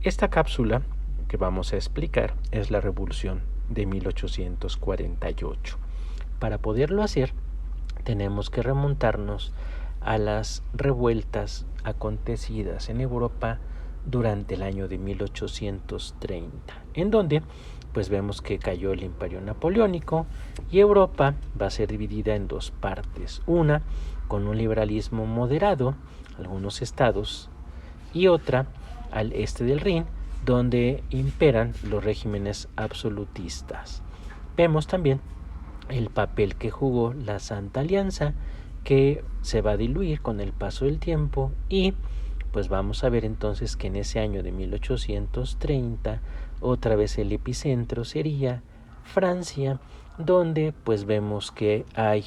Esta cápsula que vamos a explicar es la Revolución de 1848. Para poderlo hacer, tenemos que remontarnos a las revueltas acontecidas en Europa durante el año de 1830, en donde pues vemos que cayó el Imperio Napoleónico y Europa va a ser dividida en dos partes, una con un liberalismo moderado, algunos estados, y otra al este del Rin, donde imperan los regímenes absolutistas. Vemos también el papel que jugó la Santa Alianza, que se va a diluir con el paso del tiempo, y pues vamos a ver entonces que en ese año de 1830 otra vez el epicentro sería Francia, donde pues vemos que hay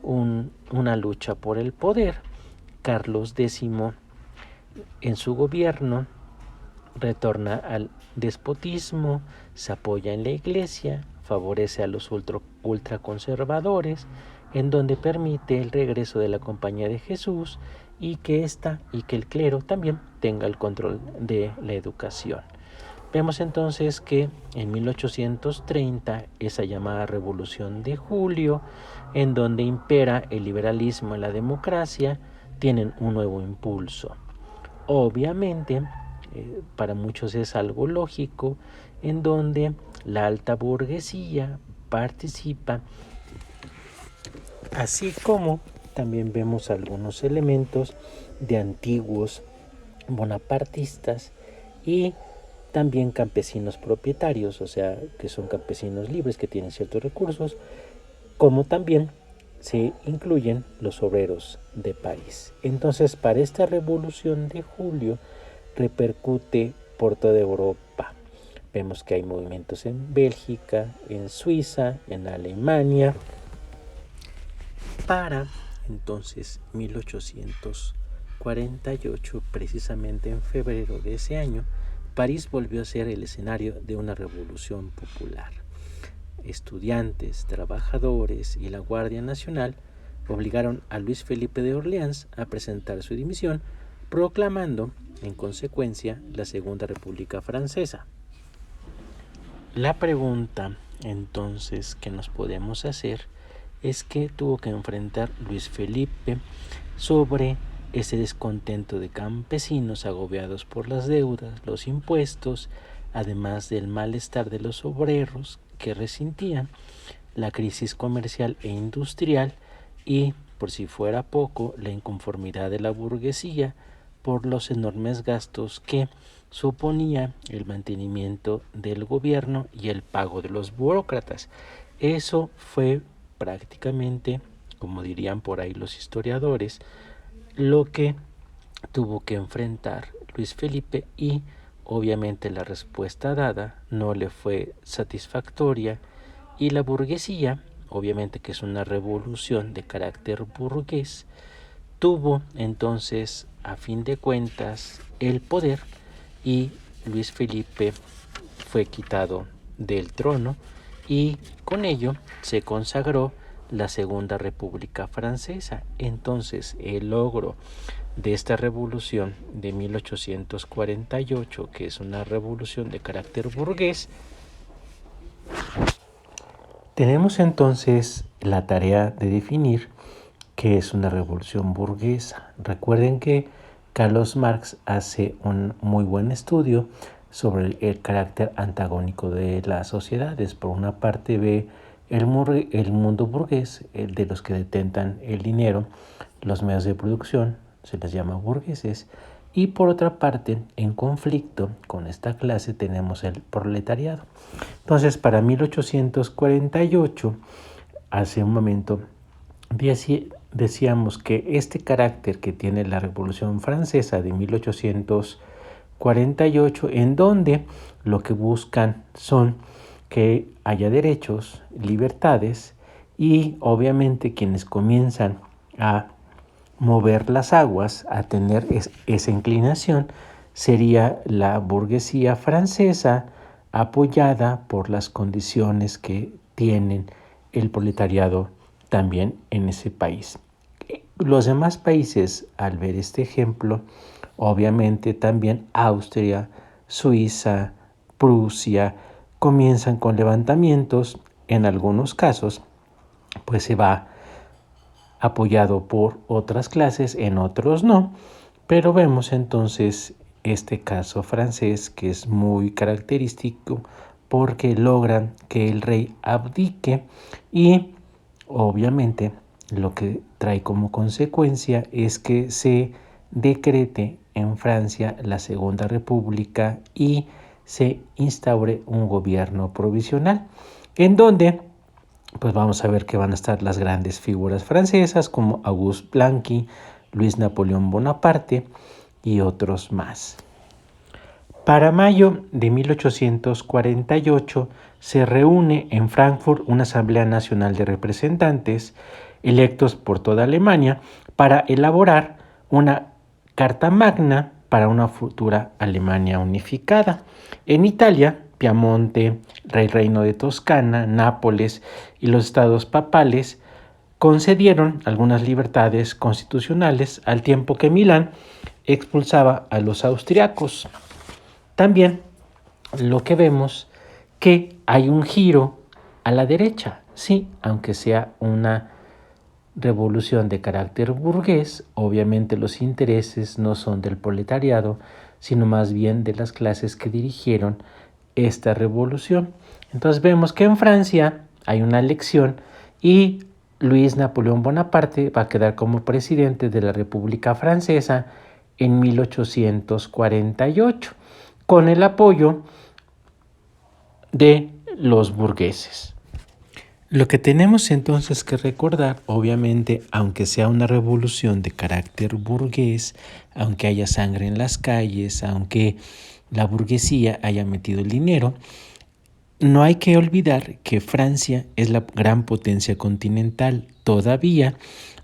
una lucha por el poder. Carlos X en su gobierno retorna al despotismo, se apoya en la iglesia, favorece a los ultraconservadores, en donde permite el regreso de la Compañía de Jesús y que el clero también tenga el control de la educación. Vemos entonces que en 1830 esa llamada Revolución de Julio, en donde impera el liberalismo y la democracia, tienen un nuevo impulso. Obviamente, para muchos es algo lógico, en donde la alta burguesía participa, así como también vemos algunos elementos de antiguos bonapartistas y también campesinos propietarios, o sea, que son campesinos libres que tienen ciertos recursos, como también se incluyen los obreros de París. Entonces, para esta Revolución de Julio repercute por toda Europa. Vemos que hay movimientos en Bélgica, en Suiza, en Alemania. Para entonces 1848, precisamente en febrero de ese año, París volvió a ser el escenario de una revolución popular. Estudiantes, trabajadores y la Guardia Nacional obligaron a Luis Felipe de Orleans a presentar su dimisión, proclamando en consecuencia la Segunda República Francesa. La pregunta entonces que nos podemos hacer es qué tuvo que enfrentar Luis Felipe sobre ese descontento de campesinos agobiados por las deudas, los impuestos, además del malestar de los obreros que resentían la crisis comercial e industrial y, por si fuera poco, la inconformidad de la burguesía por los enormes gastos que suponía el mantenimiento del gobierno y el pago de los burócratas. Eso fue prácticamente, como dirían por ahí los historiadores, lo que tuvo que enfrentar Luis Felipe, y obviamente la respuesta dada no le fue satisfactoria, y la burguesía, obviamente que es una revolución de carácter burgués, tuvo entonces a fin de cuentas el poder y Luis Felipe fue quitado del trono y con ello se consagró la Segunda República Francesa. Entonces el logro de esta revolución de 1848, que es una revolución de carácter burgués, tenemos entonces la tarea de definir qué es una revolución burguesa. Recuerden que Carlos Marx hace un muy buen estudio sobre el carácter antagónico de las sociedades. Por una parte ve el mundo burgués, el de los que detentan el dinero, los medios de producción, se les llama burgueses, y por otra parte, en conflicto con esta clase tenemos el proletariado. Entonces, para 1848, hace un momento, decíamos que este carácter que tiene la Revolución Francesa de 1848, en donde lo que buscan son que haya derechos, libertades, y obviamente quienes comienzan a mover las aguas, a tener esa inclinación, sería la burguesía francesa, apoyada por las condiciones que tienen el proletariado también en ese país. Los demás países, al ver este ejemplo, obviamente también Austria, Suiza, Prusia, comienzan con levantamientos. En algunos casos, pues se va apoyado por otras clases, en otros no, pero vemos entonces este caso francés que es muy característico porque logran que el rey abdique y obviamente lo que trae como consecuencia es que se decrete en Francia la Segunda República y se instaure un gobierno provisional en donde pues vamos a ver que van a estar las grandes figuras francesas como Auguste Blanqui, Luis Napoleón Bonaparte y otros más. Para mayo de 1848 se reúne en Frankfurt una Asamblea Nacional de Representantes electos por toda Alemania para elaborar una Carta Magna para una futura Alemania unificada. En Italia, Piamonte, Reino de Toscana, Nápoles y los estados papales concedieron algunas libertades constitucionales al tiempo que Milán expulsaba a los austriacos. También lo que vemos que hay un giro a la derecha, sí, aunque sea una revolución de carácter burgués, obviamente los intereses no son del proletariado, sino más bien de las clases que dirigieron esta revolución. Entonces vemos que en Francia hay una elección y Luis Napoleón Bonaparte va a quedar como presidente de la República Francesa en 1848, con el apoyo de los burgueses. Lo que tenemos entonces que recordar, obviamente, aunque sea una revolución de carácter burgués, aunque haya sangre en las calles, aunque la burguesía haya metido el dinero, no hay que olvidar que Francia es la gran potencia continental. Todavía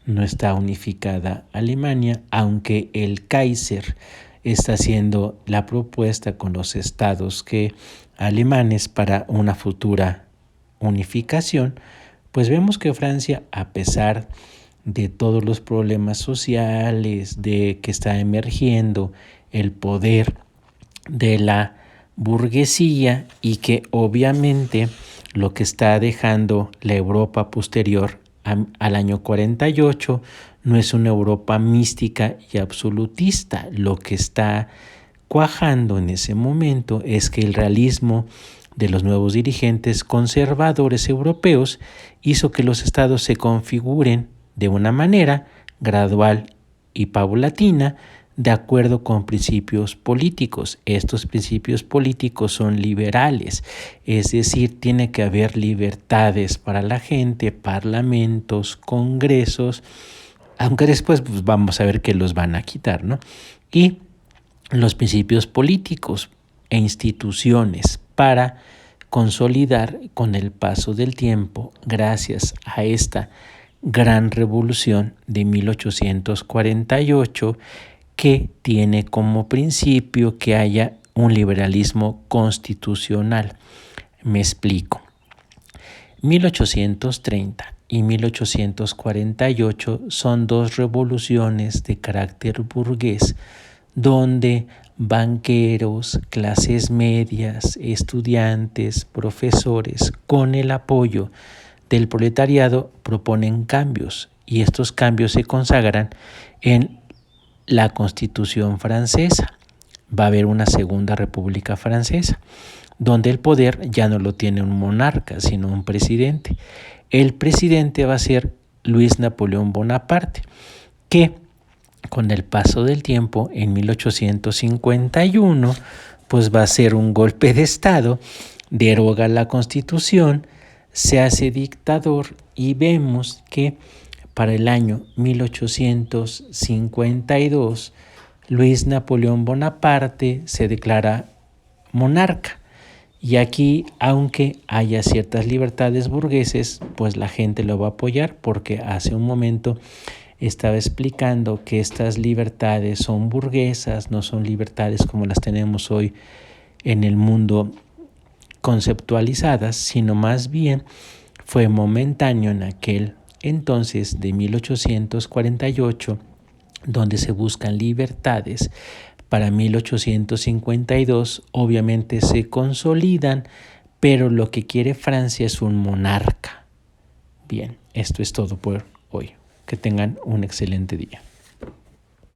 no está unificada Alemania, aunque el Kaiser está haciendo la propuesta con los estados alemanes para una futura unificación, pues vemos que Francia, a pesar de todos los problemas sociales, de que está emergiendo el poder de la burguesía y que obviamente lo que está dejando la Europa posterior al año 48 no es una Europa mística y absolutista. Lo que está cuajando en ese momento es que el realismo de los nuevos dirigentes conservadores europeos hizo que los estados se configuren de una manera gradual y paulatina de acuerdo con principios políticos. Estos principios políticos son liberales, es decir, tiene que haber libertades para la gente, parlamentos, congresos, aunque después pues, vamos a ver que los van a quitar, ¿no? Y los principios políticos e instituciones para consolidar con el paso del tiempo, gracias a esta gran revolución de 1848, que tiene como principio que haya un liberalismo constitucional. Me explico. 1830 y 1848 son dos revoluciones de carácter burgués donde banqueros, clases medias, estudiantes, profesores, con el apoyo del proletariado proponen cambios y estos cambios se consagran en la Constitución francesa. Va a haber una segunda República Francesa, donde el poder ya no lo tiene un monarca, sino un presidente. El presidente va a ser Luis Napoleón Bonaparte, que con el paso del tiempo, en 1851, pues va a ser un golpe de Estado, deroga la Constitución, se hace dictador y vemos que para el año 1852, Luis Napoleón Bonaparte se declara monarca. Y aquí, aunque haya ciertas libertades burgueses, pues la gente lo va a apoyar porque hace un momento estaba explicando que estas libertades son burguesas, no son libertades como las tenemos hoy en el mundo conceptualizadas, sino más bien fue momentáneo en aquel entonces de 1848, donde se buscan libertades Para 1852 obviamente se consolidan, pero lo que quiere Francia es un monarca. Bien, esto es todo por hoy. Que tengan un excelente día.